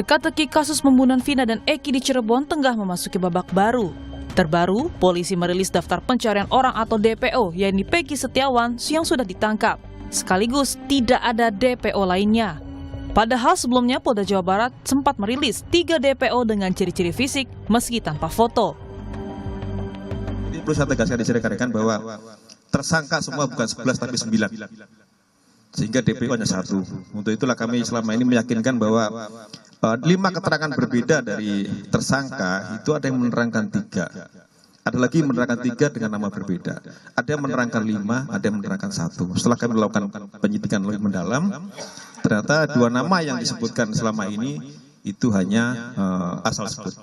Teka-teki kasus pembunuhan Vina dan Eki di Cirebon tengah memasuki babak baru. Terbaru, polisi merilis daftar pencarian orang atau DPO, yakni Peggy Setiawan yang sudah ditangkap. Sekaligus tidak ada DPO lainnya. Padahal sebelumnya Polda Jawa Barat sempat merilis 3 DPO dengan ciri-ciri fisik meski tanpa foto. Jadi perlu saya tegaskan di sini rekan-rekan bahwa tersangka semua bukan 11 tapi 9. Sehingga DPO hanya 1. Untuk itulah kami selama ini meyakinkan bahwa 5 keterangan berbeda dari tersangka itu ada yang menerangkan 3. Ada lagi menerangkan 3 dengan nama berbeda. Ada yang menerangkan 5, ada yang menerangkan 1. Setelah kami melakukan penyidikan lebih mendalam, ternyata 2 nama yang disebutkan selama ini itu hanya asal sebut.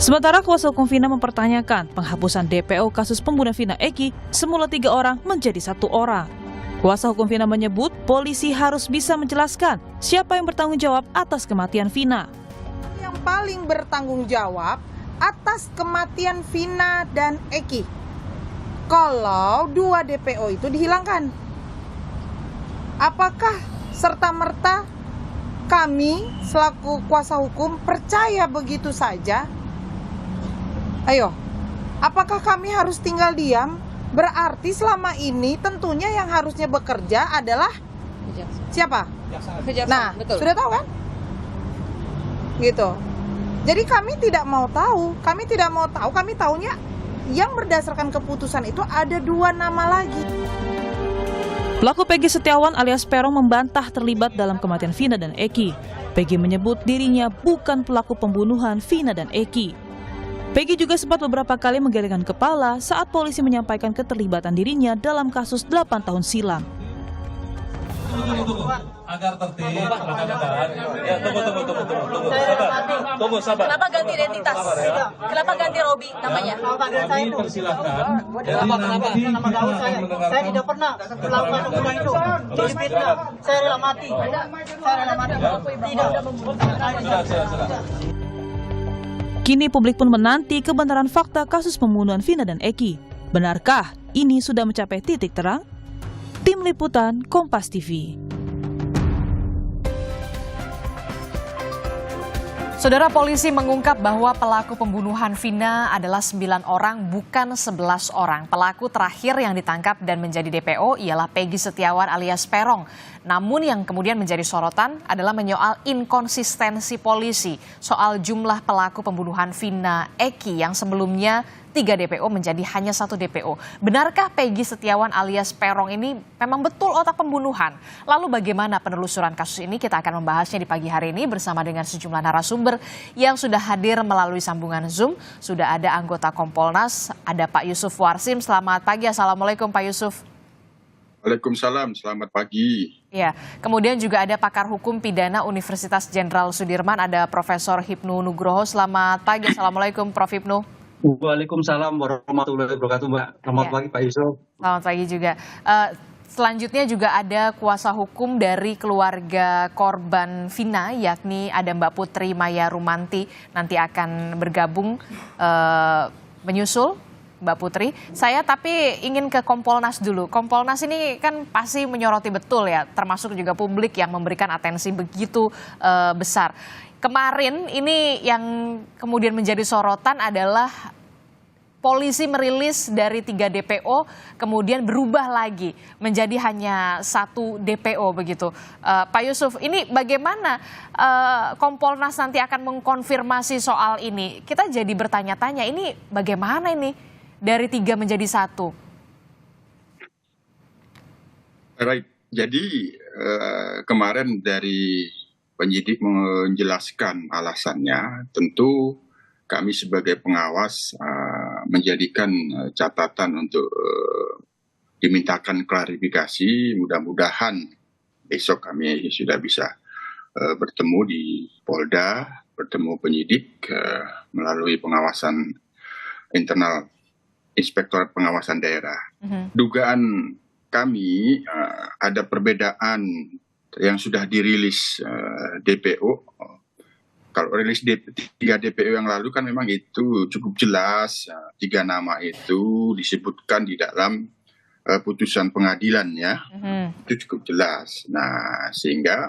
Sementara kuasa hukum Vina mempertanyakan penghapusan DPO kasus pembunuhan Vina Eki semula 3 orang menjadi 1 orang. Kuasa hukum Vina menyebut polisi harus bisa menjelaskan siapa yang bertanggung jawab atas kematian Vina. Yang paling bertanggung jawab atas kematian Vina dan Eki kalau 2 DPO itu dihilangkan. Apakah serta-merta kami selaku kuasa hukum percaya begitu saja? Ayo, apakah kami harus tinggal diam? Berarti selama ini tentunya yang harusnya bekerja adalah siapa? Nah, betul. Sudah tahu kan? Gitu. Jadi kami tidak mau tahu, kami taunya yang berdasarkan keputusan itu ada 2 nama lagi. Pelaku Peggy Setiawan alias Peron membantah terlibat dalam kematian Vina dan Eki. Peggy menyebut dirinya bukan pelaku pembunuhan Vina dan Eki. Peggy juga sempat beberapa kali menggelengkan kepala saat polisi menyampaikan keterlibatan dirinya dalam kasus 8 tahun silam. Agar tertib, rekan-rekan. Ya, tunggu, sabar. Kenapa ganti identitas? Kenapa ganti Robi namanya? Kami persilakan. Kenapa? Nama gaul saya tidak pernah melakukan hukuman itu. Jadi fitnah. Saya rela mati. Tidak. Kini publik pun menanti kebenaran fakta kasus pembunuhan Vina dan Eki. Benarkah ini sudah mencapai titik terang? Tim Liputan Kompas TV. Saudara, polisi mengungkap bahwa pelaku pembunuhan Vina adalah 9 orang, bukan 11 orang. Pelaku terakhir yang ditangkap dan menjadi DPO ialah Peggy Setiawan alias Perong. Namun yang kemudian menjadi sorotan adalah menyoal inkonsistensi polisi soal jumlah pelaku pembunuhan Vina Eki yang sebelumnya 3 DPO menjadi hanya 1 DPO. Benarkah Peggy Setiawan alias Perong ini memang betul otak pembunuhan? Lalu bagaimana penelusuran kasus ini? Kita akan membahasnya di pagi hari ini bersama dengan sejumlah narasumber yang sudah hadir melalui sambungan Zoom. Sudah ada anggota Kompolnas, ada Pak Yusuf Warsim. Selamat pagi, Assalamualaikum Pak Yusuf. Waalaikumsalam, selamat pagi. Ya, kemudian juga ada pakar hukum pidana Universitas Jenderal Sudirman, ada Profesor Hipnu Nugroho. Selamat pagi, Assalamualaikum Prof. Hipnu. Waalaikumsalam warahmatullahi wabarakatuh, Mbak. Selamat pagi, Pak Yusuf. Selamat pagi juga. Selanjutnya juga ada kuasa hukum dari keluarga korban Vina, yakni ada Mbak Putri Maya Rumanti, nanti akan bergabung menyusul Mbak Putri. Saya tapi ingin ke Kompolnas dulu. Kompolnas ini kan pasti menyoroti betul ya, termasuk juga publik yang memberikan atensi begitu besar. Kemarin ini yang kemudian menjadi sorotan adalah polisi merilis dari 3 DPO kemudian berubah lagi menjadi hanya 1 DPO begitu. Pak Yusuf, ini bagaimana Kompolnas nanti akan mengkonfirmasi soal ini? Kita jadi bertanya-tanya, ini bagaimana ini dari 3 menjadi 1? Right. Jadi kemarin dari penyidik menjelaskan alasannya, tentu kami sebagai pengawas menjadikan catatan untuk dimintakan klarifikasi. Mudah-mudahan besok kami sudah bisa bertemu di Polda, bertemu penyidik melalui pengawasan internal Inspektorat Pengawasan Daerah. Dugaan kami ada perbedaan yang sudah dirilis DPO. Kalau rilis 3 DPO yang lalu kan memang itu cukup jelas, 3 nama itu disebutkan di dalam putusan pengadilan ya, itu cukup jelas. Nah, sehingga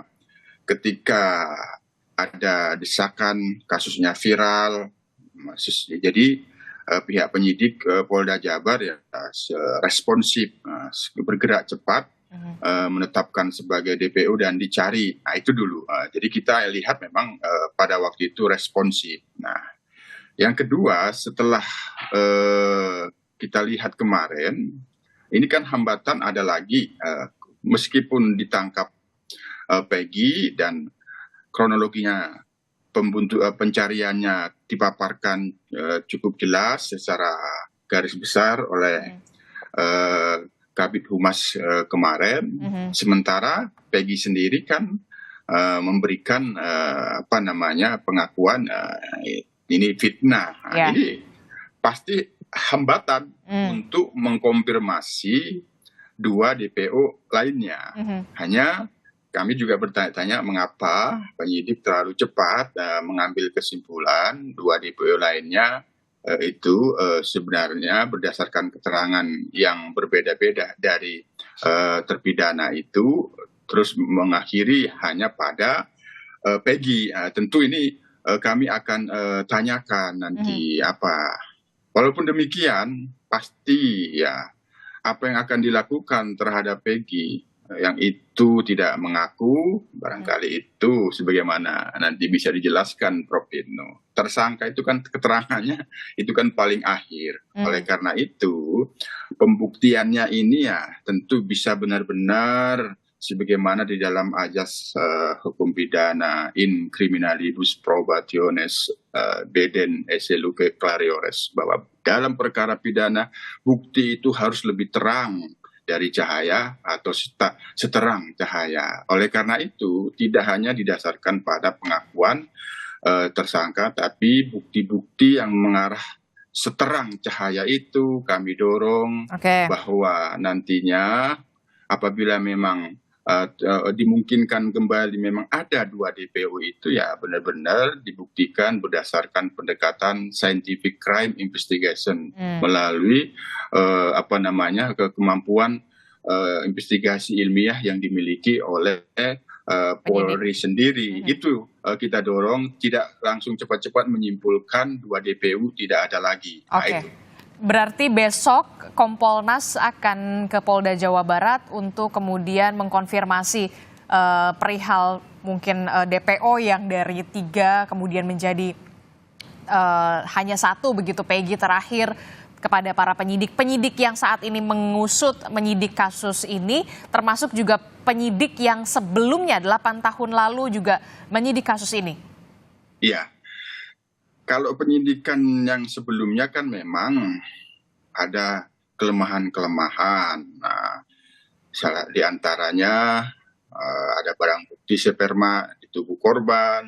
ketika ada desakan kasusnya viral, jadi pihak penyidik Polda Jabar ya responsif, bergerak cepat, menetapkan sebagai DPO dan dicari. Nah itu dulu. Jadi kita lihat memang pada waktu itu responsif. Nah yang kedua setelah kita lihat kemarin, ini kan hambatan ada lagi, meskipun ditangkap Peggy dan kronologinya pencariannya dipaparkan cukup jelas secara garis besar oleh Kabid Humas kemarin. Sementara Peggy sendiri kan memberikan pengakuan ini fitnah. Nah, ini pasti hambatan untuk mengkonfirmasi 2 DPO lainnya. Hanya kami juga bertanya-tanya mengapa penyidik terlalu cepat mengambil kesimpulan 2 DPO lainnya itu sebenarnya berdasarkan keterangan yang berbeda-beda dari terpidana itu, terus mengakhiri hanya pada Peggy. Tentu ini kami akan tanyakan nanti apa. Walaupun demikian, pasti ya apa yang akan dilakukan terhadap Peggy yang itu tidak mengaku, barangkali itu sebagaimana nanti bisa dijelaskan Prof. Ibnu. Tersangka itu kan keterangannya itu kan paling akhir. Oleh karena itu pembuktiannya ini ya tentu bisa benar-benar sebagaimana di dalam ajas hukum pidana in criminalibus probationes beden esse luce clariores, bahwa dalam perkara pidana bukti itu harus lebih terang dari cahaya atau seterang cahaya. Oleh karena itu tidak hanya didasarkan pada pengakuan tersangka, tapi bukti-bukti yang mengarah seterang cahaya itu kami dorong bahwa nantinya apabila memang dimungkinkan kembali memang ada 2 DPO itu ya benar-benar dibuktikan berdasarkan pendekatan scientific crime investigation melalui kemampuan investigasi ilmiah yang dimiliki oleh Polri sendiri. Itu kita dorong, tidak langsung cepat-cepat menyimpulkan 2 DPO tidak ada lagi. Nah, itu. Berarti besok Kompolnas akan ke Polda Jawa Barat untuk kemudian mengkonfirmasi perihal mungkin DPO yang dari 3 kemudian menjadi hanya 1 begitu, Peggy terakhir, kepada para penyidik yang saat ini mengusut menyidik kasus ini, termasuk juga penyidik yang sebelumnya 8 tahun lalu juga menyidik kasus ini. Iya. Kalau penyidikan yang sebelumnya kan memang ada kelemahan-kelemahan. Nah, salah di antaranya ada barang bukti sperma di tubuh korban,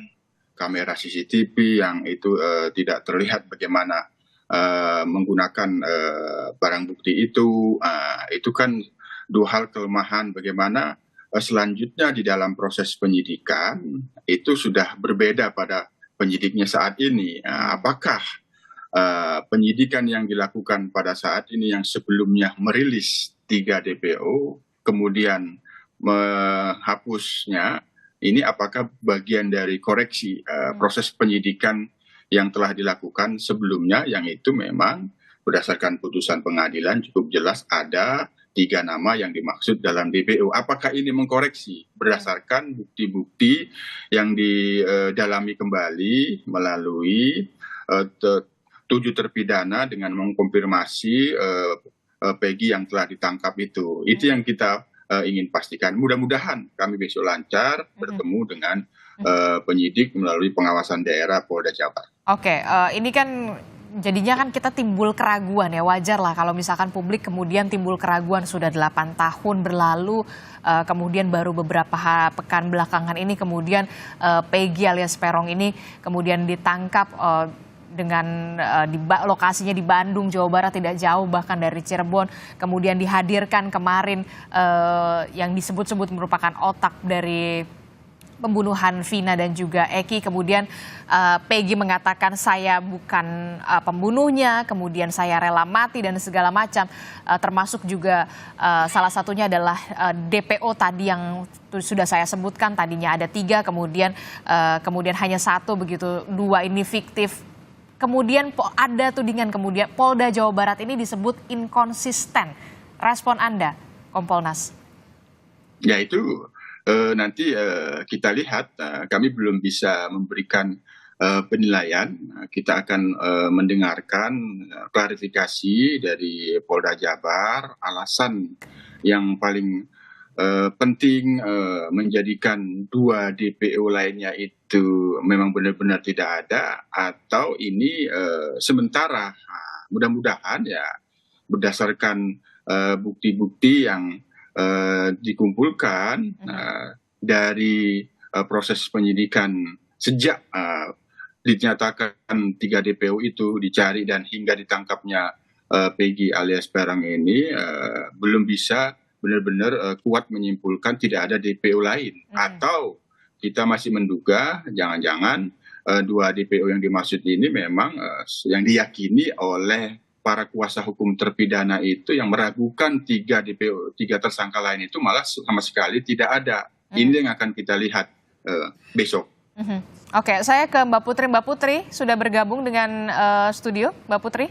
kamera CCTV yang itu tidak terlihat bagaimana menggunakan barang bukti itu. Itu kan 2 hal kelemahan. Bagaimana selanjutnya di dalam proses penyidikan itu sudah berbeda pada penyidiknya saat ini. Apakah penyidikan yang dilakukan pada saat ini yang sebelumnya merilis 3 DPO, kemudian menghapusnya, ini apakah bagian dari koreksi proses penyidikan yang telah dilakukan sebelumnya, yang itu memang berdasarkan putusan pengadilan cukup jelas ada 3 nama yang dimaksud dalam DPO. Apakah ini mengkoreksi berdasarkan bukti-bukti yang didalami kembali melalui 7 terpidana dengan mengkonfirmasi Peggy yang telah ditangkap itu. Itu yang kita ingin pastikan. Mudah-mudahan kami besok lancar bertemu dengan penyidik melalui pengawasan daerah Polda Jabar. Ini kan jadinya kan kita timbul keraguan ya, wajar lah kalau misalkan publik kemudian timbul keraguan sudah 8 tahun berlalu, kemudian baru beberapa pekan belakangan ini kemudian Peggy alias Peron ini kemudian ditangkap dengan lokasinya di Bandung, Jawa Barat, tidak jauh bahkan dari Cirebon, kemudian dihadirkan kemarin yang disebut-sebut merupakan otak dari pembunuhan Vina dan juga Eki, kemudian Peggy mengatakan saya bukan pembunuhnya, kemudian saya rela mati dan segala macam, termasuk juga salah satunya adalah DPO tadi yang sudah saya sebutkan, tadinya ada 3, kemudian hanya 1 begitu, 2 ini fiktif. Kemudian ada tudingan kemudian Polda Jawa Barat ini disebut inkonsisten. Respon Anda, Kompolnas? Ya itu nanti kita lihat, kami belum bisa memberikan penilaian. Kita akan mendengarkan klarifikasi dari Polda Jabar, alasan yang paling penting menjadikan 2 DPO lainnya itu memang benar-benar tidak ada, atau ini sementara. Mudah-mudahan ya berdasarkan bukti-bukti yang dikumpulkan dari proses penyidikan sejak dinyatakan 3 DPO itu dicari dan hingga ditangkapnya Peggy alias Perang ini, belum bisa benar-benar kuat menyimpulkan tidak ada DPO lain. Atau kita masih menduga jangan-jangan 2 DPO yang dimaksud ini memang yang diyakini oleh para kuasa hukum terpidana itu yang meragukan 3 DPO, 3 tersangka lain itu malah sama sekali tidak ada. Ini yang akan kita lihat besok. Oke, saya ke Mbak Putri. Mbak Putri sudah bergabung dengan studio, Mbak Putri?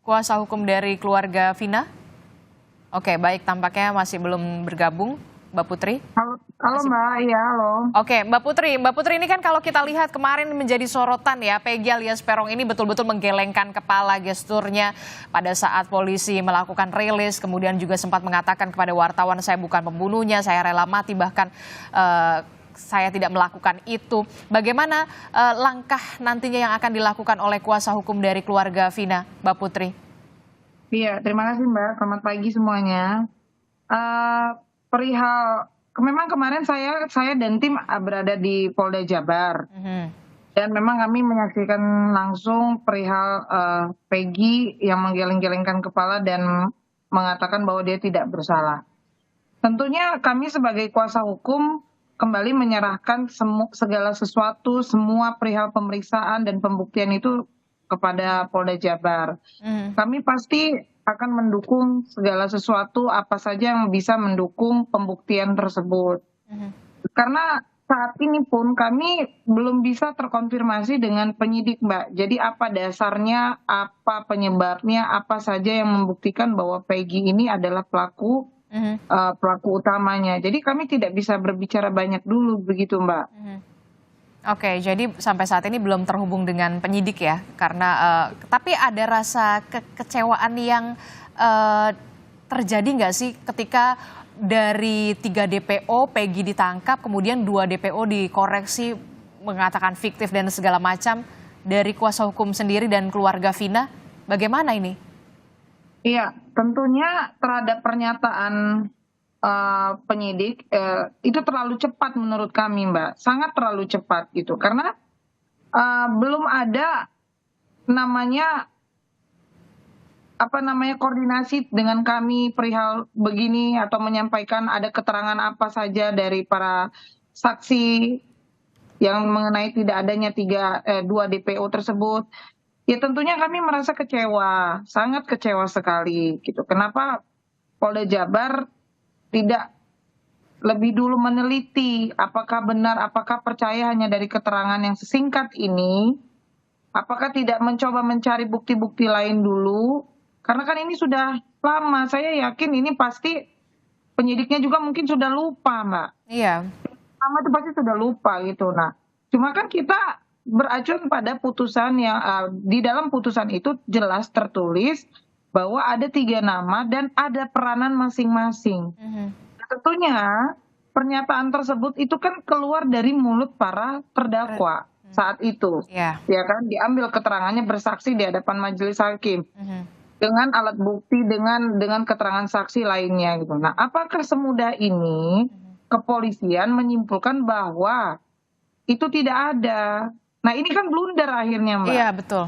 Kuasa hukum dari keluarga Vina? Oke, baik, tampaknya masih belum bergabung, Mbak Putri. Halo Mbak, iya halo. Oke, Mbak Putri ini kan kalau kita lihat kemarin menjadi sorotan ya, Peggy alias Perong ini betul-betul menggelengkan kepala, gesturnya pada saat polisi melakukan rilis, kemudian juga sempat mengatakan kepada wartawan, saya bukan pembunuhnya, saya rela mati, bahkan saya tidak melakukan itu. Bagaimana langkah nantinya yang akan dilakukan oleh kuasa hukum dari keluarga Vina, Mbak Putri? Iya, terima kasih Mbak. Selamat pagi semuanya. Perihal memang kemarin saya dan tim berada di Polda Jabar, dan memang kami menyaksikan langsung perihal Peggy yang menggeleng-gelengkan kepala dan mengatakan bahwa dia tidak bersalah. Tentunya kami sebagai kuasa hukum kembali menyerahkan segala sesuatu, semua perihal pemeriksaan dan pembuktian itu kepada Polda Jabar. Kami pasti akan mendukung segala sesuatu apa saja yang bisa mendukung pembuktian tersebut. Karena saat ini pun kami belum bisa terkonfirmasi dengan penyidik, Mbak. Jadi apa dasarnya, apa penyebabnya, apa saja yang membuktikan bahwa Peggy ini adalah pelaku utamanya. Jadi kami tidak bisa berbicara banyak dulu begitu, Mbak. Oke, jadi sampai saat ini belum terhubung dengan penyidik ya, karena tapi ada rasa kekecewaan yang terjadi nggak sih ketika dari 3 DPO Peggy ditangkap, kemudian 2 DPO dikoreksi mengatakan fiktif dan segala macam, dari kuasa hukum sendiri dan keluarga Vina, bagaimana ini? Iya, tentunya terhadap pernyataan penyidik itu terlalu cepat menurut kami, Mbak, sangat terlalu cepat gitu, karena belum ada namanya koordinasi dengan kami perihal begini atau menyampaikan ada keterangan apa saja dari para saksi yang mengenai tidak adanya 2 DPO tersebut. Ya tentunya kami merasa kecewa, sangat kecewa sekali gitu. Kenapa Polda Jabar tidak lebih dulu meneliti apakah benar, apakah percaya hanya dari keterangan yang sesingkat ini, apakah tidak mencoba mencari bukti-bukti lain dulu, karena kan ini sudah lama, saya yakin ini pasti penyidiknya juga mungkin sudah lupa, Mbak. Iya. Lama itu pasti sudah lupa gitu. Nah, cuma kan kita beracun pada putusan yang di dalam putusan itu jelas tertulis bahwa ada 3 nama dan ada peranan masing-masing. Tentunya pernyataan tersebut itu kan keluar dari mulut para terdakwa saat itu, ya kan, diambil keterangannya bersaksi di hadapan majelis hakim dengan alat bukti, dengan keterangan saksi lainnya gitu. Nah, apakah semudah ini kepolisian menyimpulkan bahwa itu tidak ada? Nah, ini kan blunder akhirnya, Mbak. Iya, betul.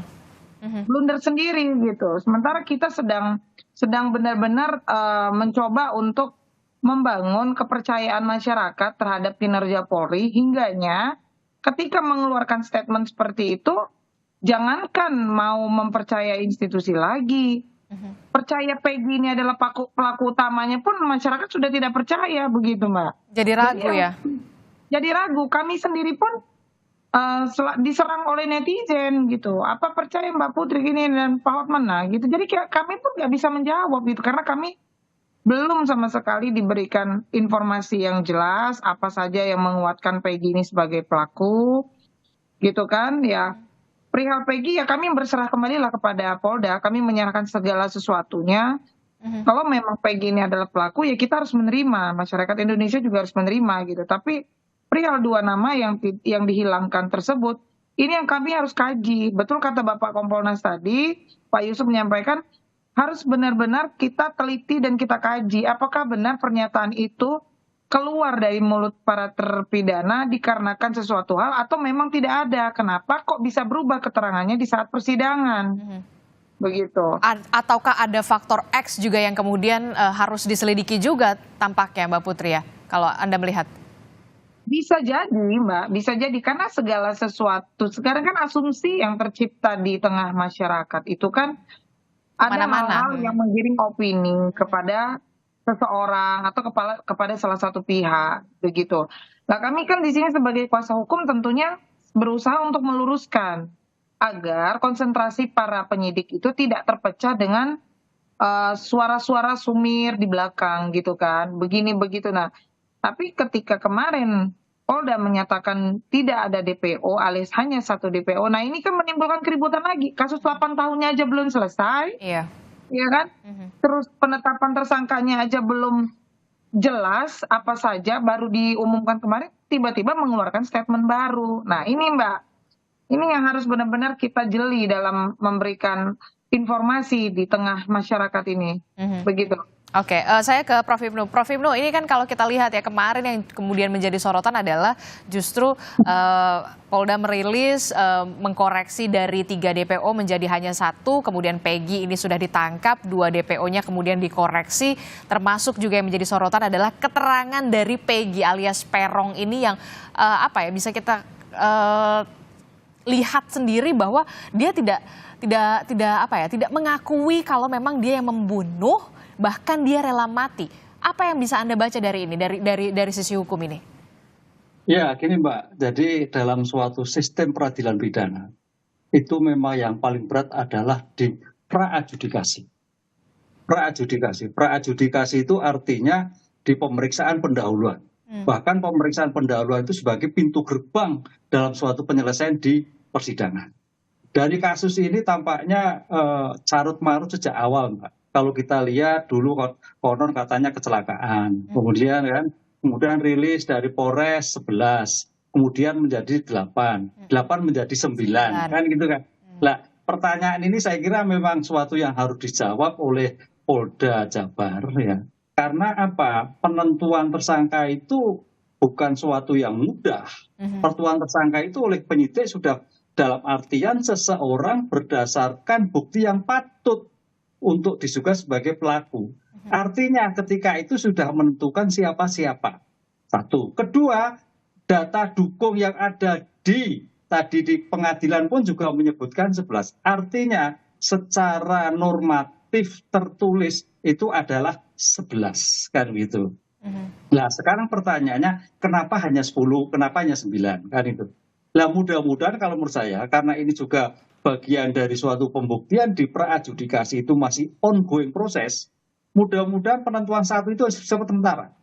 Blunder sendiri gitu. Sementara kita sedang benar-benar mencoba untuk membangun kepercayaan masyarakat terhadap kinerja Polri hingganya ketika mengeluarkan statement seperti itu, jangankan mau mempercayai institusi lagi, percaya Peggy ini adalah pelaku utamanya pun masyarakat sudah tidak percaya begitu, Mbak. Jadi ragu ya? Jadi ragu, kami sendiri pun diserang oleh netizen gitu. Apa percaya Mbak Putri gini dan Pak Hotmana gitu. Jadi kami pun nggak bisa menjawab gitu karena kami belum sama sekali diberikan informasi yang jelas apa saja yang menguatkan Peggy ini sebagai pelaku gitu kan ya. Perihal Peggy ya kami berserah kembalilah kepada Polda, kami menyerahkan segala sesuatunya. Kalau memang Peggy ini adalah pelaku ya kita harus menerima, masyarakat Indonesia juga harus menerima gitu. Tapi perihal 2 nama yang dihilangkan tersebut, ini yang kami harus kaji. Betul kata Bapak Kompolnas tadi, Pak Yusuf menyampaikan harus benar-benar kita teliti dan kita kaji apakah benar pernyataan itu keluar dari mulut para terpidana dikarenakan sesuatu hal atau memang tidak ada. Kenapa kok bisa berubah keterangannya di saat persidangan? Begitu. Ataukah ada faktor X juga yang kemudian harus diselidiki juga tampaknya Mbak Putri ya, kalau Anda melihat? Bisa jadi Mbak, bisa jadi karena segala sesuatu, sekarang kan asumsi yang tercipta di tengah masyarakat itu kan ada hal-hal yang menggiring opini kepada seseorang atau kepada salah satu pihak begitu. Nah kami kan di sini sebagai kuasa hukum tentunya berusaha untuk meluruskan agar konsentrasi para penyidik itu tidak terpecah dengan suara-suara sumir di belakang gitu kan, begini begitu. Nah tapi ketika kemarin Polda menyatakan tidak ada DPO alias hanya 1 DPO. Nah ini kan menimbulkan keributan lagi. Kasus 8 tahunnya aja belum selesai. Iya kan? Terus penetapan tersangkanya aja belum jelas apa saja, baru diumumkan kemarin, tiba-tiba mengeluarkan statement baru. Nah ini Mbak, ini yang harus benar-benar kita jeli dalam memberikan informasi di tengah masyarakat ini. Begitu. Oke, saya ke Prof. Ibnu. Prof. Ibnu, ini kan kalau kita lihat ya kemarin yang kemudian menjadi sorotan adalah justru Polda merilis mengkoreksi dari 3 DPO menjadi hanya 1, kemudian Peggy ini sudah ditangkap, 2 DPO-nya kemudian dikoreksi, termasuk juga yang menjadi sorotan adalah keterangan dari Peggy alias Peron ini yang bisa kita lihat sendiri bahwa dia tidak mengakui kalau memang dia yang membunuh. Bahkan dia rela mati. Apa yang bisa Anda baca dari ini, dari sisi hukum ini? Ya, gini Mbak. Jadi dalam suatu sistem peradilan pidana, itu memang yang paling berat adalah di praadjudikasi. Praadjudikasi itu artinya di pemeriksaan pendahuluan. Bahkan pemeriksaan pendahuluan itu sebagai pintu gerbang dalam suatu penyelesaian di persidangan. Dari kasus ini tampaknya carut marut sejak awal Mbak. Kalau kita lihat dulu konon katanya kecelakaan, kemudian rilis dari Polres 11, kemudian menjadi 8 menjadi 9, kan gitu kan. Nah, pertanyaan ini saya kira memang suatu yang harus dijawab oleh Polda Jabar ya. Karena apa? Penentuan tersangka itu bukan suatu yang mudah. Penentuan tersangka itu oleh penyidik sudah dalam artian seseorang berdasarkan bukti yang patut untuk diduga sebagai pelaku. Artinya ketika itu sudah menentukan siapa-siapa. 1. Kedua, data dukung yang ada tadi di pengadilan pun juga menyebutkan 11. Artinya secara normatif tertulis itu adalah 11 kan gitu. Nah sekarang pertanyaannya kenapa hanya 10, kenapa hanya 9 kan itu. Nah mudah-mudahan kalau menurut saya karena ini juga bagian dari suatu pembuktian di praadjudikasi itu masih ongoing proses, mudah-mudahan penentuan 1 itu sementara.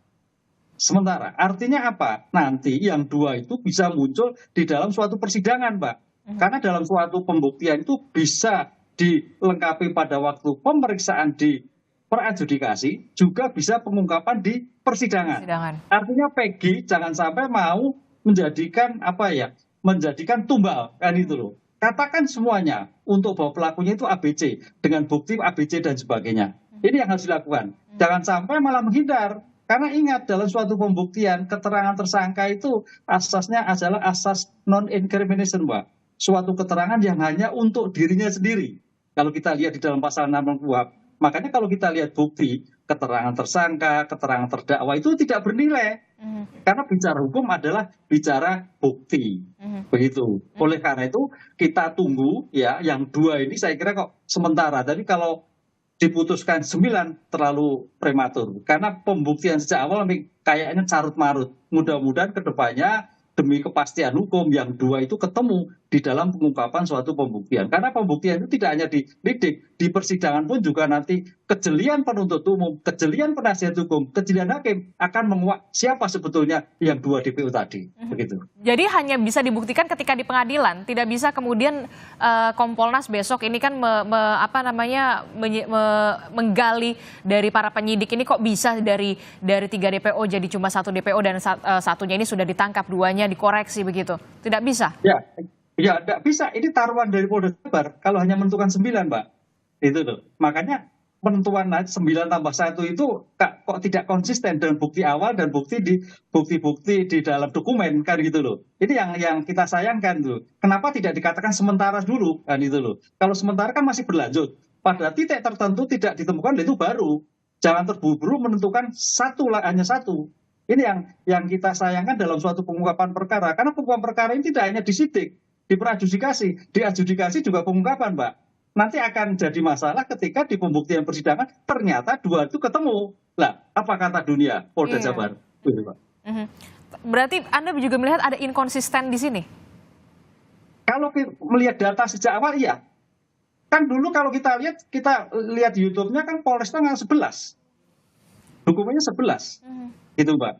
Artinya apa? Nanti yang 2 itu bisa muncul di dalam suatu persidangan, Pak. Karena dalam suatu pembuktian itu bisa dilengkapi pada waktu pemeriksaan di praadjudikasi, juga bisa pengungkapan di persidangan. Artinya Peggy jangan sampai mau menjadikan menjadikan tumbal kan itu loh. Katakan semuanya untuk bahwa pelakunya itu ABC dengan bukti ABC dan sebagainya. Ini yang harus dilakukan. Jangan sampai malah menghindar. Karena ingat dalam suatu pembuktian keterangan tersangka itu asasnya adalah asas non-incrimination, Mbak. Suatu keterangan yang hanya untuk dirinya sendiri. Kalau kita lihat di dalam pasal 6 KUHP. Makanya kalau kita lihat bukti keterangan tersangka, keterangan terdakwa itu tidak bernilai. Karena bicara hukum adalah bicara bukti. Begitu. Oleh karena itu kita tunggu ya, yang 2 ini saya kira kok sementara. Tapi kalau diputuskan 9 terlalu prematur. Karena pembuktian sejak awal kayaknya carut marut. Mudah-mudahan ke depannya demi kepastian hukum yang 2 itu ketemu di dalam pengungkapan suatu pembuktian. Karena pembuktian itu tidak hanya dilidik, di persidangan pun juga nanti kejelian penuntut umum, kejelian penasihat hukum, kejelian hakim akan menguak siapa sebetulnya yang 2 DPO tadi. Begitu. Jadi hanya bisa dibuktikan ketika di pengadilan, tidak bisa kemudian Kompolnas besok ini kan menggali dari para penyidik ini kok bisa dari 3 DPO jadi cuma 1 DPO dan satunya ini sudah ditangkap, 2-nya dikoreksi begitu. Tidak bisa? Ya, tidak bisa. Ini taruhan dari Polda Jabar kalau hanya menentukan 9, Mbak. Itu loh. Makanya penentuan 9 tambah 1 itu kok tidak konsisten dengan bukti awal dan bukti di dalam dokumen kan gitu loh. Ini yang kita sayangkan tuh. Kenapa tidak dikatakan sementara dulu kan itu loh. Kalau sementara kan masih berlanjut. Pada titik tertentu tidak ditemukan itu baru. Jangan terburu-buru menentukan hanya satu. Ini yang kita sayangkan dalam suatu pengungkapan perkara. Karena pengungkapan perkara ini tidak hanya disidik, diperadjudikasi, diadjudikasi juga pengungkapan, Mbak. Nanti akan jadi masalah ketika di pembuktian persidangan ternyata 2 itu ketemu. Lah, apa kata dunia Polda Jabar? Berarti Anda juga melihat ada inkonsisten di sini? Kalau melihat data sejak awal, iya. Kan dulu kalau kita lihat YouTube-nya kan Polres tanggal 11. Dokumennya 11. Gitu, Mbak.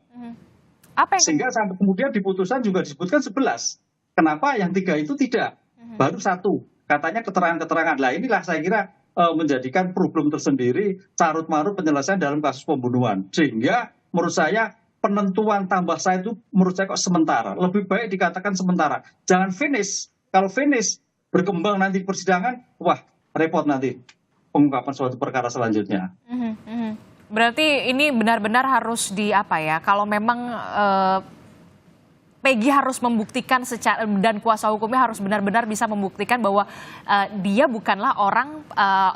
Sehingga sampai kemudian di putusan juga disebutkan 11. Kenapa yang 3 itu tidak? Baru 1. Katanya keterangan-keterangan. Lah inilah saya kira menjadikan problem tersendiri, carut marut penyelesaian dalam kasus pembunuhan. Sehingga menurut saya penentuan tambah 1 itu menurut saya kok sementara. Lebih baik dikatakan sementara. Jangan finish. Kalau finish berkembang nanti persidangan, wah repot nanti pengungkapan suatu perkara selanjutnya. Berarti ini benar-benar harus kalau memang Peggy harus membuktikan dan kuasa hukumnya harus benar-benar bisa membuktikan bahwa dia bukanlah orang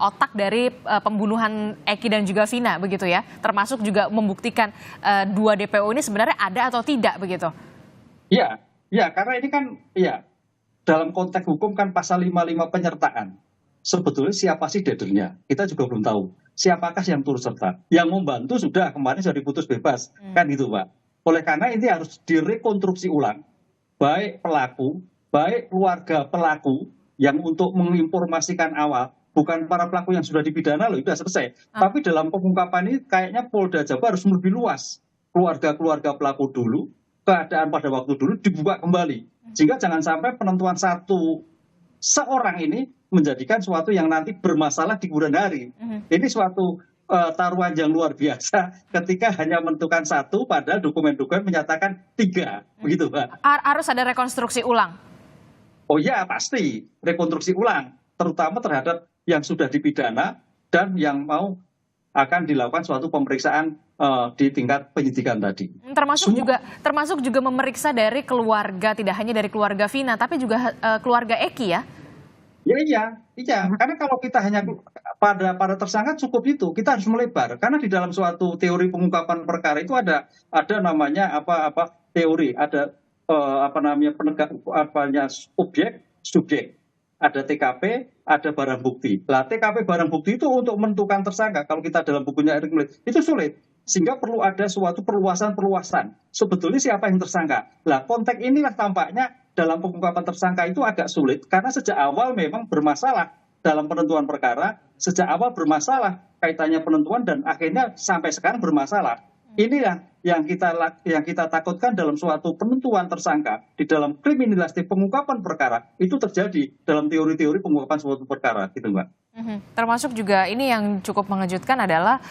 otak dari pembunuhan Eki dan juga Vina begitu ya. Termasuk juga membuktikan 2 DPO ini sebenarnya ada atau tidak begitu. Iya, karena ini kan dalam konteks hukum kan pasal 55 penyertaan. Sebetulnya siapa sih dadernya? Kita juga belum tahu. Siapakah yang turut serta? Yang membantu kemarin sudah diputus bebas. Kan gitu, Pak. Oleh karena ini harus direkonstruksi ulang. Baik pelaku, baik keluarga pelaku yang untuk menginformasikan awal. Bukan para pelaku yang sudah dipidana loh, sudah selesai. Tapi dalam pengungkapan ini kayaknya Polda Jabar harus lebih luas. Keluarga-keluarga pelaku dulu, keadaan pada waktu dulu dibuka kembali. Sehingga jangan sampai penentuan seorang ini menjadikan suatu yang nanti bermasalah di kemudian hari. Ini suatu taruhan yang luar biasa ketika hanya menentukan 1 padahal dokumen-dokumen menyatakan 3. Begitu, Pak. Harus ada rekonstruksi ulang? Oh iya, pasti. Rekonstruksi ulang. Terutama terhadap yang sudah dipidana dan yang akan dilakukan suatu pemeriksaan di tingkat penyidikan tadi. Termasuk juga memeriksa dari keluarga, tidak hanya dari keluarga Vina, tapi juga keluarga Eki ya? Iya. Karena kalau kita hanya pada tersangka cukup itu, kita harus melebar. Karena di dalam suatu teori pengungkapan perkara itu ada namanya teori, ada penegak objek, subjek, ada TKP, ada barang bukti. Lah TKP barang bukti itu untuk menentukan tersangka. Kalau kita dalam bukunya Erick Melitt itu sulit. Sehingga perlu ada suatu perluasan. Sebetulnya siapa yang tersangka? Lah konteks inilah tampaknya dalam pengungkapan tersangka itu agak sulit karena sejak awal memang bermasalah dalam penentuan perkara, sejak awal bermasalah kaitannya penentuan dan akhirnya sampai sekarang bermasalah. Inilah yang kita takutkan dalam suatu penentuan tersangka di dalam kriminalistik pengungkapan perkara itu terjadi dalam teori-teori pengungkapan suatu perkara, gitu, Mbak. Termasuk juga ini yang cukup mengejutkan adalah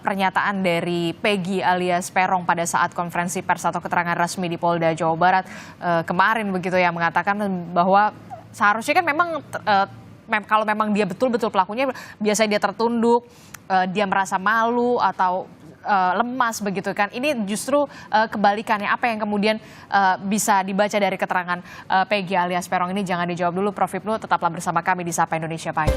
pernyataan dari Peggy alias Peron pada saat konferensi pers atau keterangan resmi di Polda Jawa Barat kemarin begitu ya, mengatakan bahwa seharusnya kan memang kalau memang dia betul-betul pelakunya biasanya dia tertunduk, dia merasa malu atau lemas begitu kan. Ini justru kebalikannya. Apa yang kemudian bisa dibaca dari keterangan Peggy alias Peron ini? Jangan dijawab dulu, Prof. Hipnu. Tetaplah bersama kami di Sapa Indonesia Pagi.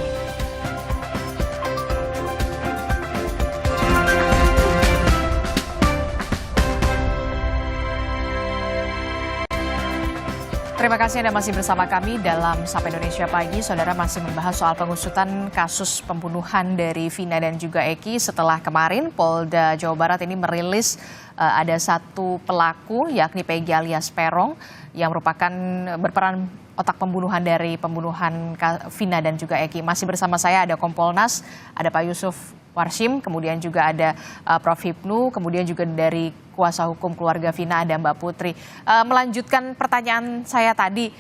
Terima kasih Anda masih bersama kami dalam Sapa Indonesia Pagi. Saudara masih membahas soal pengusutan kasus pembunuhan dari Vina dan juga Eki setelah kemarin Polda Jawa Barat ini merilis ada satu pelaku yakni Peggy alias Peron yang merupakan berperan otak pembunuhan dari pembunuhan Vina dan juga Eki. Masih bersama saya ada Kompolnas, ada Pak Yusuf Warshim, kemudian juga ada Prof. Hipnu, kemudian juga dari kuasa hukum keluarga Vina ada Mbak Putri. Melanjutkan pertanyaan saya tadi,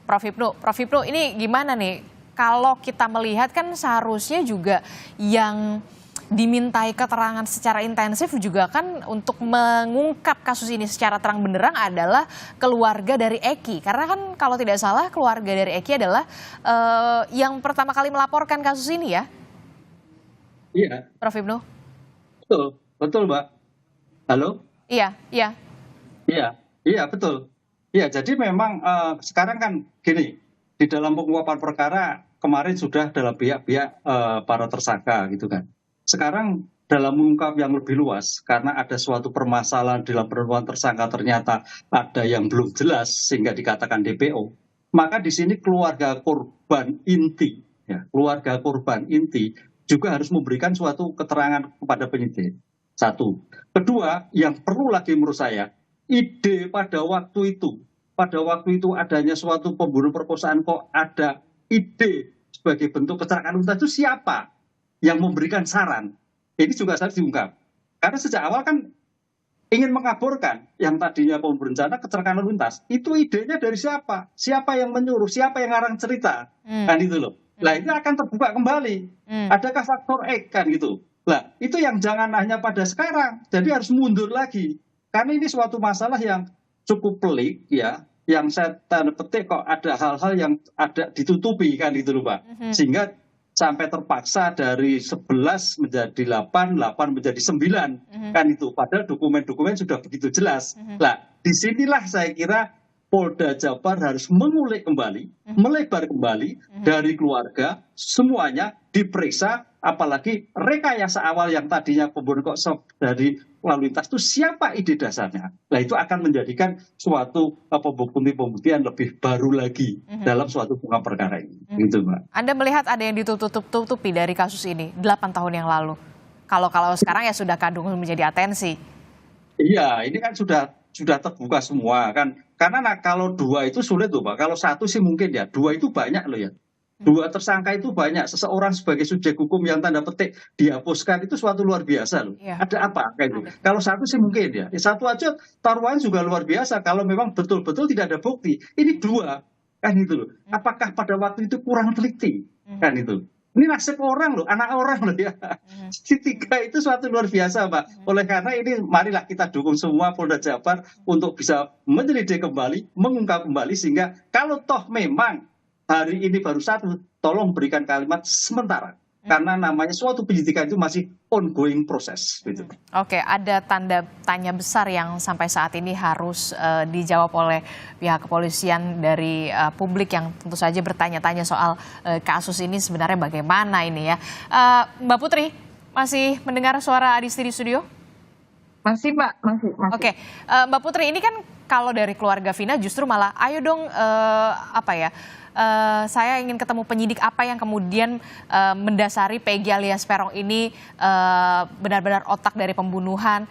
Prof. Hipnu, ini gimana nih? Kalau kita melihat kan seharusnya juga yang dimintai keterangan secara intensif juga kan untuk mengungkap kasus ini secara terang benderang adalah keluarga dari Eki. Karena kan kalau tidak salah keluarga dari Eki adalah yang pertama kali melaporkan kasus ini ya? Iya. Prof. Hipnu? Betul Mbak. Halo? Iya. Iya, betul. Iya, jadi memang sekarang kan gini, di dalam pengungkapan perkara kemarin sudah dalam pihak-pihak para tersangka gitu kan. Sekarang dalam mengungkap yang lebih luas, karena ada suatu permasalahan dalam penentuan tersangka ternyata ada yang belum jelas sehingga dikatakan DPO, maka di sini keluarga korban inti juga harus memberikan suatu keterangan kepada penyidik. Satu. Kedua, yang perlu lagi menurut saya, ide pada waktu itu adanya suatu pembunuhan perkosaan kok ada ide sebagai bentuk kecelakaan lalu lintas itu siapa yang memberikan saran? Ini juga harus diungkap. Karena sejak awal kan ingin mengaburkan yang tadinya berencana kecelakaan lalu lintas. Itu idenya dari siapa? Siapa yang menyuruh? Siapa yang ngarang cerita? Kan itu loh. Nah, ini akan terbuka kembali. Adakah faktor X kan gitu? Nah, itu yang jangan hanya pada sekarang. Jadi harus mundur lagi. Karena ini suatu masalah yang cukup pelik ya. Yang saya tanda petik kok ada hal-hal yang ada ditutupi kan gitu loh Pak. Sehingga sampai terpaksa dari 11 menjadi 8 menjadi 9 kan itu. Padahal dokumen-dokumen sudah begitu jelas. Nah, disinilah saya kira Polda Jabar harus mengulik kembali, melebar kembali dari keluarga, semuanya diperiksa, apalagi rekayasa awal yang tadinya pembunuhan kok dari lalu lintas itu siapa ide dasarnya. Nah itu akan menjadikan suatu pembuktian lebih baru lagi dalam suatu pengungkapan perkara ini. Gitu, Mbak. Anda melihat ada yang ditutup-tutupi dari kasus ini 8 tahun yang lalu. Kalau sekarang ya sudah kadung menjadi atensi. Iya, ini kan sudah terbuka semua kan. Karena kalau 2 itu sulit loh Pak. Kalau 1 sih mungkin ya. 2 itu banyak loh ya. 2 tersangka itu banyak. Seseorang sebagai subjek hukum yang tanda petik dihapuskan itu suatu luar biasa loh. Ya. Ada apa kayak itu? Kalau 1 sih mungkin ya. 1 aja taruhan juga luar biasa. Kalau memang betul-betul tidak ada bukti. Ini 2 kan itu loh. Apakah pada waktu itu kurang teliti kan itu? Ini nasib orang loh, anak orang loh ya. Si 3 itu suatu luar biasa Pak. Oleh karena ini marilah kita dukung semua Polda Jabar untuk bisa menyelidik kembali, mengungkap kembali sehingga kalau toh memang hari ini baru 1, tolong berikan kalimat sementara. Karena namanya suatu penyidikan itu masih ongoing proses. Gitu. Oke, ada tanda tanya besar yang sampai saat ini harus dijawab oleh pihak kepolisian dari publik yang tentu saja bertanya-tanya soal kasus ini sebenarnya bagaimana ini ya. Mbak Putri, masih mendengar suara Adisti di studio? Masih Mbak, masih. Oke, Mbak Putri ini kan kalau dari keluarga Vina justru malah ayo dong saya ingin ketemu penyidik apa yang kemudian mendasari Peggy alias Peron ini benar-benar otak dari pembunuhan.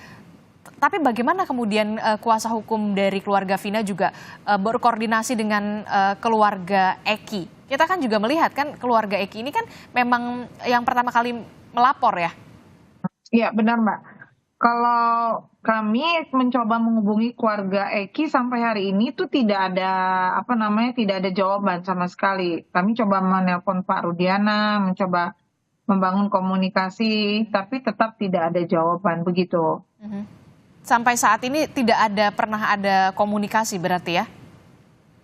Tapi bagaimana kemudian kuasa hukum dari keluarga Vina juga berkoordinasi dengan keluarga Eki? Kita kan juga melihat kan keluarga Eki ini kan memang yang pertama kali melapor ya? Iya benar Mbak. Kalau kami mencoba menghubungi keluarga Eki sampai hari ini tuh tidak ada jawaban sama sekali. Kami coba menelpon Pak Rudiana, mencoba membangun komunikasi, tapi tetap tidak ada jawaban begitu. Sampai saat ini pernah ada komunikasi berarti ya?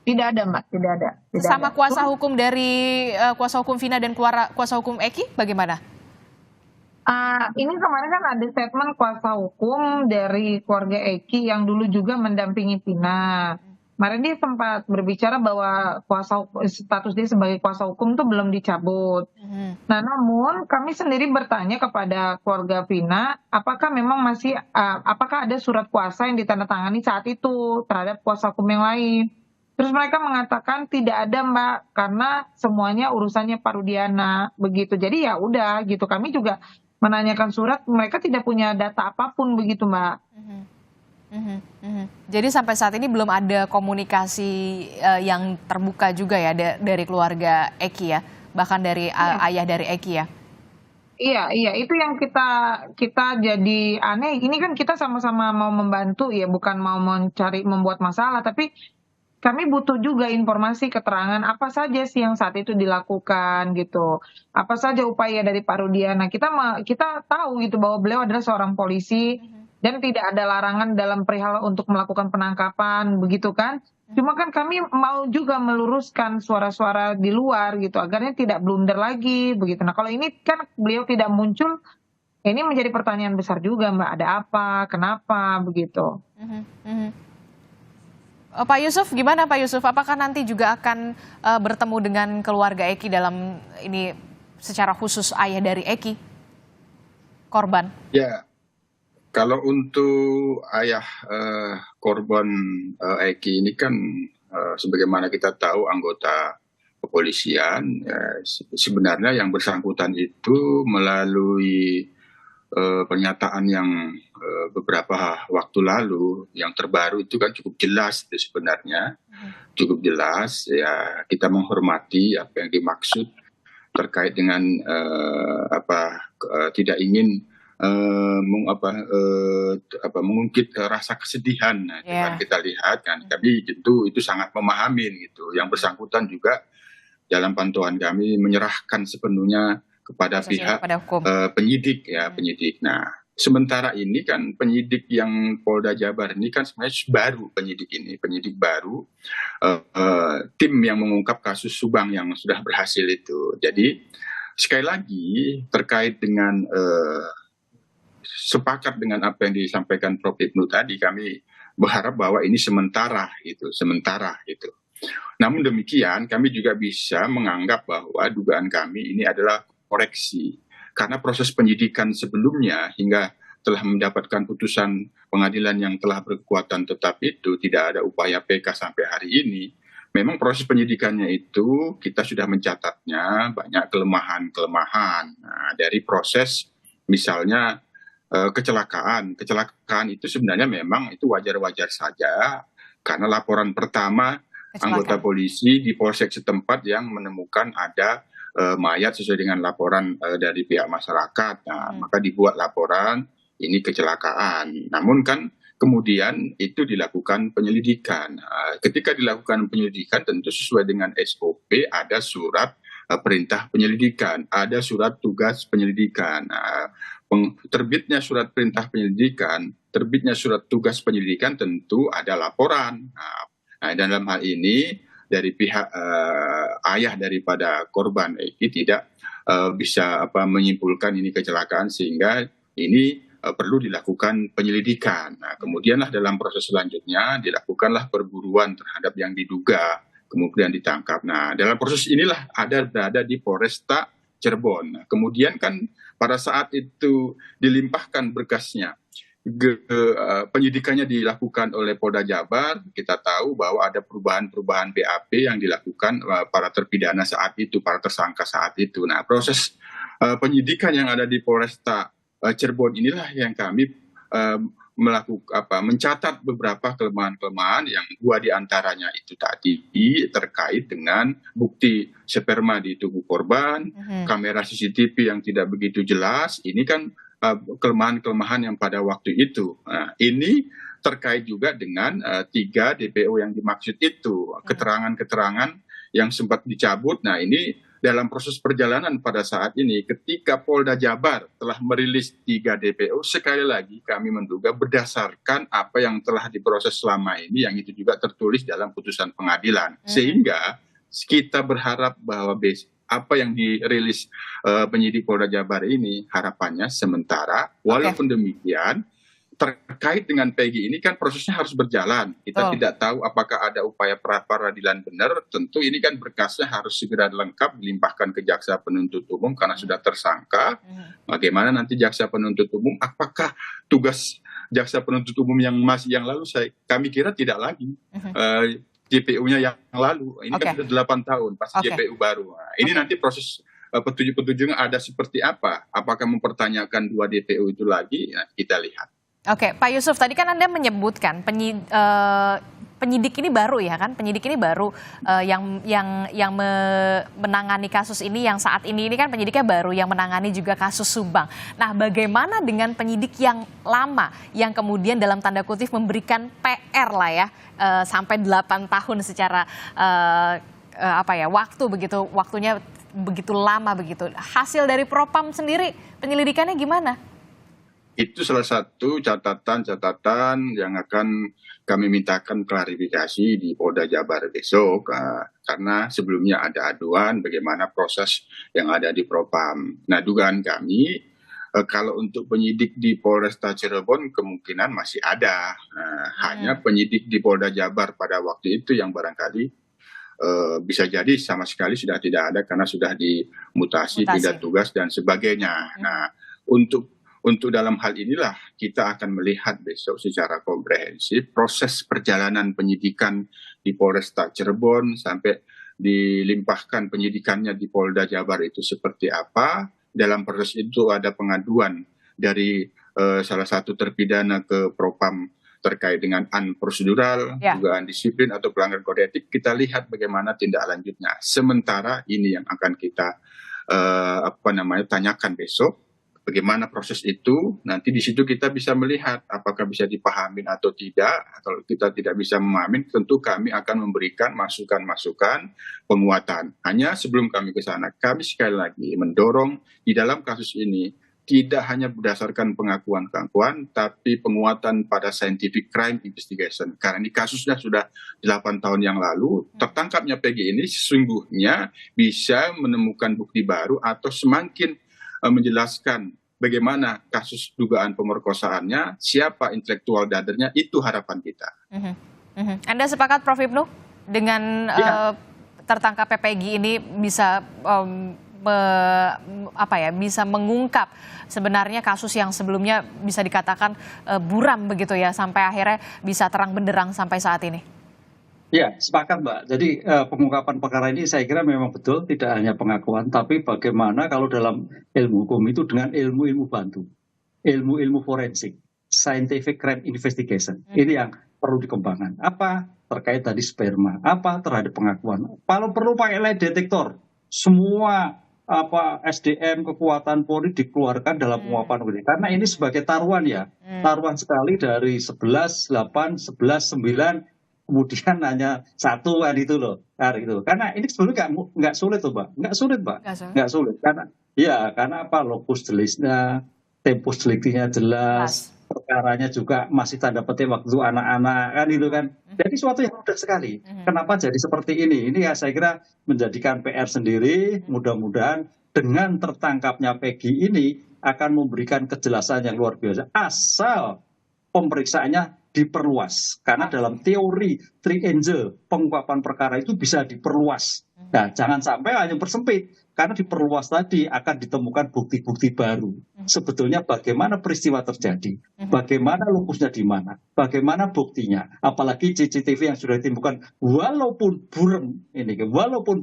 Tidak ada Mbak, tidak ada. Sama kuasa hukum dari kuasa hukum Vina dan kuasa hukum Eki bagaimana? Ini kemarin kan ada statement kuasa hukum dari keluarga Eki yang dulu juga mendampingi Vina. Kemarin dia sempat berbicara bahwa status dia sebagai kuasa hukum itu belum dicabut. Nah, namun kami sendiri bertanya kepada keluarga Vina, apakah memang apakah ada surat kuasa yang ditandatangani saat itu terhadap kuasa hukum yang lain? Terus mereka mengatakan tidak ada, Mbak, karena semuanya urusannya Pak Rudiana, begitu. Jadi ya udah gitu. Kami juga menanyakan surat, mereka tidak punya data apapun begitu, Mbak. Jadi sampai saat ini belum ada komunikasi yang terbuka juga ya dari keluarga Eki ya, bahkan dari ayah dari Eki ya. Iya, itu yang kita jadi aneh. Ini kan kita sama-sama mau membantu ya, bukan mau membuat masalah, tapi kami butuh juga informasi keterangan apa saja sih yang saat itu dilakukan gitu. Apa saja upaya dari Pak Rudiana. Kita tahu gitu bahwa beliau adalah seorang polisi dan tidak ada larangan dalam perihal untuk melakukan penangkapan begitu kan. Cuma kan kami mau juga meluruskan suara-suara di luar gitu agarnya tidak blunder lagi begitu. Nah, kalau ini kan beliau tidak muncul, ini menjadi pertanyaan besar juga, Mbak. Ada apa? Kenapa begitu? Pak Yusuf, gimana Pak Yusuf? Apakah nanti juga akan bertemu dengan keluarga Eki dalam ini secara khusus ayah dari Eki, korban? Ya, kalau untuk ayah korban Eki ini kan sebagaimana kita tahu anggota kepolisian, sebenarnya yang bersangkutan itu melalui pernyataan yang beberapa waktu lalu yang terbaru itu kan cukup jelas itu sebenarnya, cukup jelas ya, kita menghormati apa yang dimaksud terkait dengan tidak ingin mengungkit rasa kesedihan. Nah, kan kita lihat kan, kami tentu itu sangat memahami gitu. Yang bersangkutan juga dalam pantauan kami menyerahkan sepenuhnya kepada pihak penyidik ya, penyidik. Nah, sementara ini kan penyidik yang Polda Jabar ini kan sebenarnya baru, penyidik baru, tim yang mengungkap kasus Subang yang sudah berhasil itu. Jadi sekali lagi terkait dengan sepakat dengan apa yang disampaikan Prof. Ibnu tadi, kami berharap bahwa ini sementara gitu. Namun demikian kami juga bisa menganggap bahwa dugaan kami ini adalah koreksi. Karena proses penyidikan sebelumnya hingga telah mendapatkan putusan pengadilan yang telah berkekuatan tetap itu tidak ada upaya PK sampai hari ini. Memang proses penyidikannya itu kita sudah mencatatnya banyak kelemahan-kelemahan. Nah, dari proses misalnya kecelakaan itu sebenarnya memang itu wajar-wajar saja karena laporan pertama anggota polisi di polsek setempat yang menemukan ada mayat sesuai dengan laporan dari pihak masyarakat. Nah, maka dibuat laporan ini kecelakaan. Namun kan kemudian itu dilakukan penyelidikan. Ketika dilakukan penyelidikan tentu sesuai dengan SOP, ada surat perintah penyelidikan, ada surat tugas penyelidikan. Terbitnya surat perintah penyelidikan, terbitnya surat tugas penyelidikan tentu ada laporan. Nah, dalam hal ini dari pihak ayah daripada korban Eki tidak bisa menyimpulkan ini kecelakaan sehingga ini perlu dilakukan penyelidikan. Nah, kemudianlah dalam proses selanjutnya dilakukanlah perburuan terhadap yang diduga, kemudian ditangkap. Nah, dalam proses inilah berada di Polresta Cirebon. Nah, kemudian kan pada saat itu dilimpahkan berkasnya, penyidikannya dilakukan oleh Polda Jabar. Kita tahu bahwa ada perubahan-perubahan BAP yang dilakukan para terpidana saat itu, para tersangka saat itu. Nah, proses penyidikan yang ada di Polresta Cirebon inilah yang kami mencatat beberapa kelemahan-kelemahan yang dua diantaranya itu tadi terkait dengan bukti sperma di tubuh korban, kamera CCTV yang tidak begitu jelas. Ini kan kelemahan-kelemahan yang pada waktu itu. Nah, ini terkait juga dengan 3 DPO yang dimaksud itu, keterangan-keterangan yang sempat dicabut. Nah, ini dalam proses perjalanan pada saat ini ketika Polda Jabar telah merilis 3 DPO, sekali lagi kami menduga berdasarkan apa yang telah diproses selama ini yang itu juga tertulis dalam putusan pengadilan. Sehingga kita berharap bahwa apa yang dirilis penyidik Polda Jabar ini harapannya sementara. Walaupun demikian terkait dengan Peggy ini kan prosesnya harus berjalan. Kita tidak tahu apakah ada upaya pra-peradilan benar. Tentu ini kan berkasnya harus segera lengkap dilimpahkan ke jaksa penuntut umum karena sudah tersangka. Bagaimana nanti jaksa penuntut umum? Apakah tugas jaksa penuntut umum yang lalu kami kira tidak lagi. JPU-nya yang lalu. Ini kan sudah 8 tahun pasti JPU baru. Nah, ini nanti proses petunjuk-petunjuknya ada seperti apa? Apakah mempertanyakan 2 DPU itu lagi? Nah, kita lihat. Oke, Pak Yusuf, tadi kan Anda menyebutkan penyidik ini baru ya kan? Penyidik ini baru yang menangani kasus ini yang saat ini kan penyidiknya baru yang menangani juga kasus Subang. Nah, bagaimana dengan penyidik yang lama yang kemudian dalam tanda kutip memberikan PR lah ya sampai 8 tahun secara waktunya begitu lama begitu. Hasil dari Propam sendiri penyelidikannya gimana? Itu salah satu catatan yang akan kami mintakan klarifikasi di Polda Jabar besok, karena sebelumnya ada aduan bagaimana proses yang ada di Propam. Nah, dugaan kami kalau untuk penyidik di Polresta Cirebon kemungkinan masih ada, hanya penyidik di Polda Jabar pada waktu itu yang barangkali bisa jadi sama sekali sudah tidak ada karena sudah dimutasi, pindah tugas dan sebagainya. Nah, untuk dalam hal inilah kita akan melihat besok secara komprehensif proses perjalanan penyidikan di Polresta Cirebon sampai dilimpahkan penyidikannya di Polda Jabar itu seperti apa. Dalam proses itu ada pengaduan dari salah satu terpidana ke Propam terkait dengan unprosedural, dugaan disiplin atau pelanggaran kode etik. Kita lihat bagaimana tindak lanjutnya. Sementara ini yang akan kita tanyakan besok. Bagaimana proses itu, nanti di situ kita bisa melihat apakah bisa dipahamin atau tidak. Kalau kita tidak bisa memahami, tentu kami akan memberikan masukan-masukan penguatan. Hanya sebelum kami ke sana, kami sekali lagi mendorong di dalam kasus ini tidak hanya berdasarkan pengakuan-pengakuan, tapi penguatan pada scientific crime investigation. Karena ini kasusnya sudah 8 tahun yang lalu, tertangkapnya Peggy ini sesungguhnya bisa menemukan bukti baru atau semakin menjelaskan bagaimana kasus dugaan pemerkosaannya, siapa intelektual dadernya, itu harapan kita. Anda sepakat Prof. Ibnu dengan tertangkap Peggy ini bisa bisa mengungkap sebenarnya kasus yang sebelumnya bisa dikatakan buram begitu ya, sampai akhirnya bisa terang benderang sampai saat ini? Ya, sepakat Mbak. Jadi pengungkapan perkara ini saya kira memang betul tidak hanya pengakuan, tapi bagaimana kalau dalam ilmu hukum itu dengan ilmu-ilmu bantu, ilmu-ilmu forensik, scientific crime investigation. Ini yang perlu dikembangkan. Apa terkait tadi sperma, apa terhadap pengakuan. Kalau perlu pakai lie detektor, semua SDM kekuatan Polri dikeluarkan dalam penguapan ini. Karena ini sebagai taruhan ya, taruhan sekali dari 11, 8, 11, 9. Kemudian hanya 1 kan itu loh, karena ini sebenarnya nggak sulit tuh Mbak, nggak sulit karena apa, lokus delisnya, tempus delictinya jelas, perkaranya juga masih tanda petik waktu anak-anak kan itu kan, jadi suatu yang mudah sekali. Kenapa jadi seperti ini ya saya kira menjadikan PR sendiri. Mudah-mudahan dengan tertangkapnya Peggy ini akan memberikan kejelasan yang luar biasa, asal pemeriksaannya diperluas, karena dalam teori triangle pengungkapan perkara itu bisa diperluas. Nah, jangan sampai hanya bersempit, karena diperluas tadi akan ditemukan bukti-bukti baru. Sebetulnya bagaimana peristiwa terjadi, bagaimana lokusnya di mana, bagaimana buktinya, apalagi CCTV yang sudah ditemukan, walaupun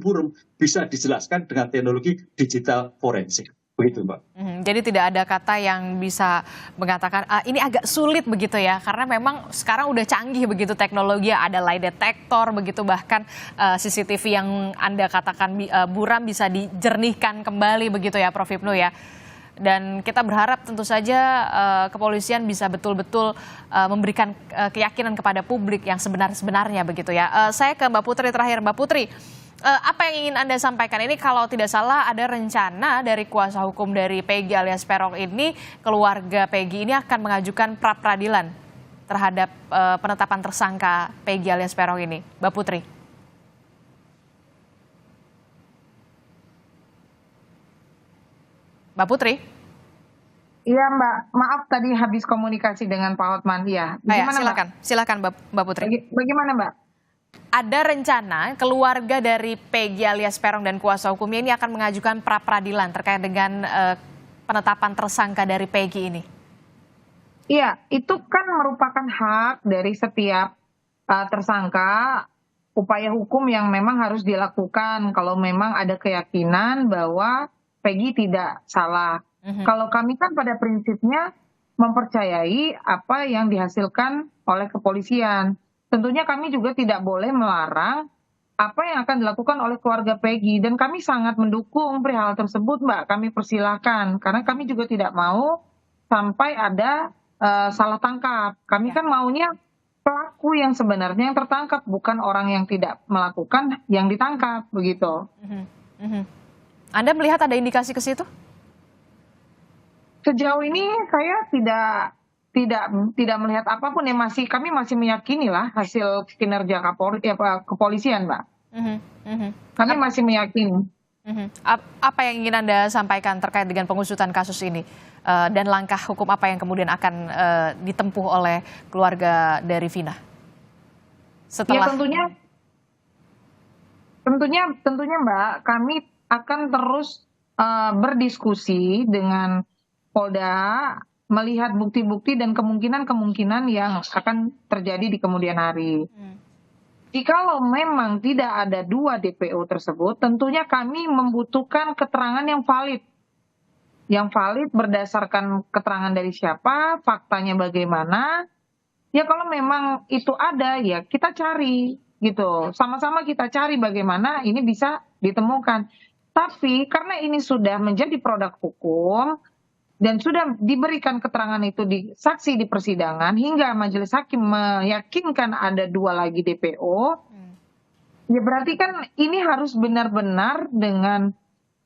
buram bisa dijelaskan dengan teknologi digital forensik. Begitu Mbak. Jadi tidak ada kata yang bisa mengatakan ini agak sulit begitu ya, karena memang sekarang udah canggih begitu teknologi, ada lie detector begitu, bahkan CCTV yang Anda katakan buram bisa dijernihkan kembali begitu ya Prof. Ibnu ya. Dan kita berharap tentu saja kepolisian bisa betul-betul memberikan keyakinan kepada publik yang sebenarnya begitu ya. Saya ke Mbak Putri terakhir. Mbak Putri, apa yang ingin Anda sampaikan ini? Kalau tidak salah ada rencana dari kuasa hukum dari Peggy alias Peron ini, keluarga Peggy ini akan mengajukan pra-peradilan terhadap penetapan tersangka Peggy alias Peron ini. Mbak Putri. Mbak Putri. Iya Mbak, maaf tadi habis komunikasi dengan Pak Hotman. Ya, bagaimana silakan Mbak Putri. Bagaimana Mbak? Ada rencana keluarga dari Peggy alias Peron dan kuasa hukumnya ini akan mengajukan pra peradilan terkait dengan penetapan tersangka dari Peggy ini. Iya, itu kan merupakan hak dari setiap tersangka, upaya hukum yang memang harus dilakukan kalau memang ada keyakinan bahwa Peggy tidak salah. Kalau kami kan pada prinsipnya mempercayai apa yang dihasilkan oleh kepolisian. Tentunya kami juga tidak boleh melarang apa yang akan dilakukan oleh keluarga Peggy. Dan kami sangat mendukung perihal tersebut, Mbak. Kami persilahkan. Karena kami juga tidak mau sampai ada salah tangkap. Kami kan maunya pelaku yang sebenarnya yang tertangkap, bukan orang yang tidak melakukan yang ditangkap, begitu. Anda melihat ada indikasi ke situ? Sejauh ini saya tidak melihat apapun ya, kami masih meyakini lah hasil kinerja kepolisian, Mbak. Kami masih meyakini. Apa yang ingin Anda sampaikan terkait dengan pengusutan kasus ini dan langkah hukum apa yang kemudian akan ditempuh oleh keluarga dari Vina? Setelah tentunya Mbak, kami akan terus berdiskusi dengan Polda, melihat bukti-bukti dan kemungkinan yang akan terjadi di kemudian hari. Jikalau memang tidak ada 2 DPO tersebut, tentunya kami membutuhkan keterangan yang valid. Yang valid berdasarkan keterangan dari siapa, faktanya bagaimana. Ya kalau memang itu ada, ya kita cari gitu. Sama-sama kita cari bagaimana ini bisa ditemukan. Tapi karena ini sudah menjadi produk hukum, dan sudah diberikan keterangan itu di saksi di persidangan hingga majelis hakim meyakinkan ada 2 lagi DPO, ya berarti kan ini harus benar-benar dengan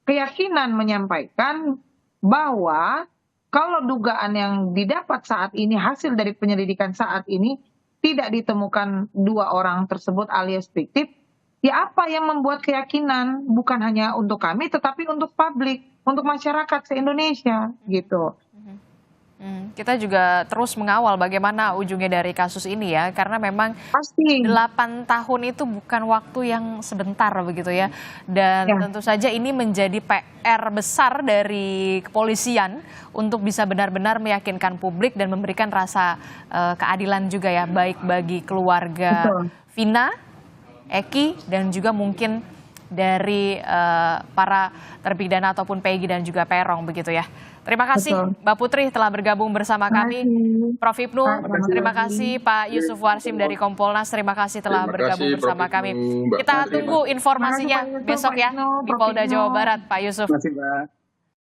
keyakinan menyampaikan bahwa kalau dugaan yang didapat saat ini, hasil dari penyelidikan saat ini tidak ditemukan 2 orang tersebut alias fiktif, ya apa yang membuat keyakinan bukan hanya untuk kami tetapi untuk publik, untuk masyarakat se-Indonesia gitu. Kita juga terus mengawal bagaimana ujungnya dari kasus ini ya, karena memang pasti 8 tahun itu bukan waktu yang sebentar begitu ya. Dan tentu saja ini menjadi PR besar dari kepolisian untuk bisa benar-benar meyakinkan publik dan memberikan rasa keadilan juga ya, baik bagi keluarga Vina, Eki, dan juga mungkin dari para terpidana ataupun Peggy dan juga Peron begitu ya. Terima kasih Mbak Putri telah bergabung bersama kami. Prof. Hipnu, terima kasih. Pak Yusuf Warsim dari Kompolnas, terima kasih telah bergabung bersama kami. Kita tunggu informasinya besok ya di Polda Jawa Barat, Pak Yusuf. Terima kasih, Mbak.